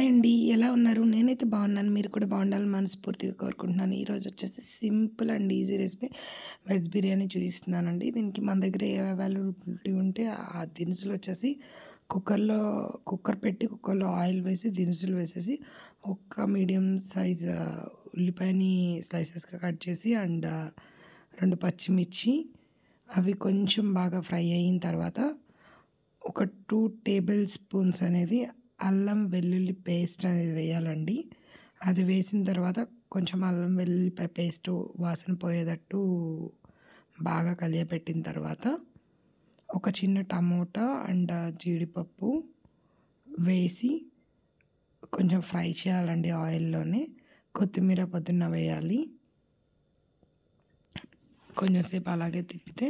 Hi అండి. ఎలా ఉన్నారు? నేనైతే బాగున్నాను. మీరు కూడా బాగుండాలని మనస్ఫూర్తిగా కోరుకుంటున్నాను. ఈరోజు వచ్చేసి simple and easy recipe veg biryani చూపిస్తున్నానండి. దీనికి మన దగ్గర ఏ అవైలబిలిటీ ఉంటే ఆ దినుసులు వచ్చేసి కుక్కర్‌లో కుక్కర్‌లో ఆయిల్ వేసి దినుసులు వేసేసి ఒక మీడియం సైజ్ ఉల్లిపాయని స్లైసెస్‌గా కట్ చేసి అండ్ 2 పచ్చిమిర్చి అవి కొంచెం బాగా ఫ్రై అయిన తర్వాత ఒక 2 టేబుల్ స్పూన్స్ అనేది అల్లం వెల్లుల్లి పేస్ట్ అనేది వేయాలండి. అది వేసిన తర్వాత కొంచెం అల్లం వెల్లుల్లిపాయ పేస్టు వాసన పోయేటట్టు బాగా కలియపెట్టిన తర్వాత ఒక చిన్న టమోటా అండ్ జీడిపప్పు వేసి కొంచెం ఫ్రై చేయాలండి ఆయిల్‌లోనే. కొత్తిమీర పుదీనా వేయాలి. కొంచెం సేపు అలాగే తిప్పితే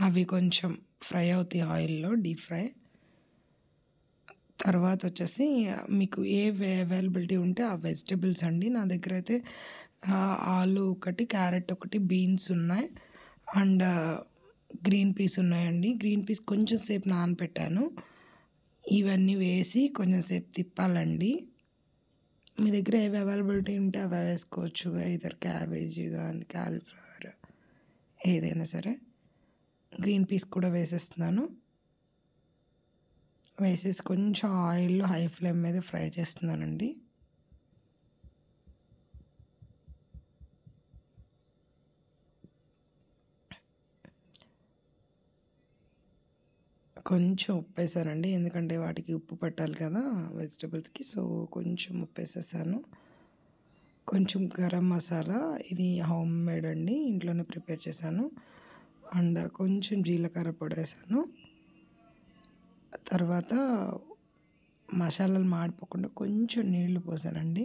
అవి కొంచెం ఫ్రై అవుతాయి ఆయిల్‌లో డీప్ ఫ్రై. తర్వాత వచ్చేసి మీకు అవైలబిలిటీ ఉంటే ఆ వెజిటబుల్స్ అండి. నా దగ్గర అయితే ఆలు ఒకటి, క్యారెట్ ఒకటి, బీన్స్ ఉన్నాయి అండ్ గ్రీన్ పీస్ ఉన్నాయండి. గ్రీన్ పీస్ కొంచెం సేపు నానబెట్టాను. ఇవన్నీ వేసి కొంచెం సేపు తిప్పాలండి. మీ దగ్గర ఏవి అవైలబిలిటీ ఉంటే అవి వేసుకోవచ్చు. ఐదర్ క్యాబేజీ గానీ, కాలీఫ్లవర్ ఏదైనా సరే. గ్రీన్ పీస్ కూడా వేసేస్తున్నాను. వేసేసి కొంచెం ఆయిల్‌లో హై ఫ్లేమ్ మీద ఫ్రై చేస్తున్నానండి. కొంచెం ఉప్పేసానండి. ఎందుకంటే వాటికి ఉప్పు పట్టాలి కదా వెజిటబుల్స్‌కి. సో, కొంచెం ఉప్పేసేసాను. కొంచెం గరం మసాలా ఇది హోమ్ మేడ్ అండి. ఇంట్లోనే ప్రిపేర్ చేశాను. అండ్ కొంచెం జీలకర్ర పొడేసాను. తర్వాత మసాలాలు మాడిపోకుండా కొంచెం నీళ్లు పోసానండి.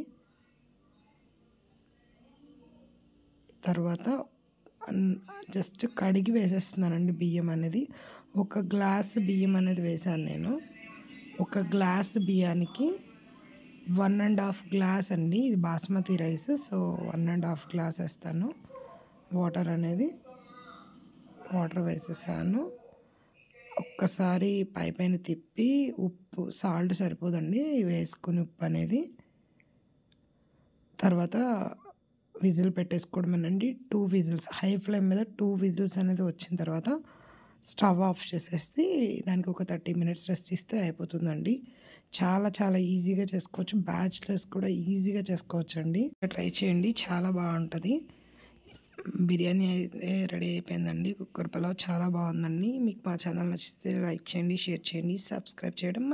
తర్వాత జస్ట్ కడిగి వేసేస్తున్నానండి బియ్యం అనేది. ఒక గ్లాస్ బియ్యం అనేది వేశాను నేను. ఒక గ్లాస్ బియ్యానికి 1 ½ గ్లాస్ అండి. ఇది బాస్మతి రైస్. సో, 1 ½ గ్లాస్ ఏస్తాను వాటర్ అనేది. వాటర్ వేసేసాను. ఒక్కసారి పైన తిప్పి ఉప్పు, సాల్ట్ సరిపోదండి వేసుకొని ఉప్పు అనేది. తర్వాత విజిల్ పెట్టేసుకోవడమేనండి. 2 విజిల్స్ హై ఫ్లేమ్ మీద 2 విజిల్స్ అనేది వచ్చిన తర్వాత స్టవ్ ఆఫ్ చేసేసి దానికి ఒక 30 మినిట్స్ రెస్ట్ ఇస్తే అయిపోతుందండి. చాలా చాలా ఈజీగా చేసుకోవచ్చు. బ్యాచిలర్స్ కూడా ఈజీగా చేసుకోవచ్చండి. ట్రై చేయండి. చాలా బాగుంటుంది. బిర్యానీ అయితే రెడీ అయిపోయిందండి. కుక్కర్ పులావ్ చాలా బాగుందండి. మీకు మా ఛానల్ నచ్చితే లైక్ చేయండి, షేర్ చేయండి, సబ్స్క్రైబ్ చేయడం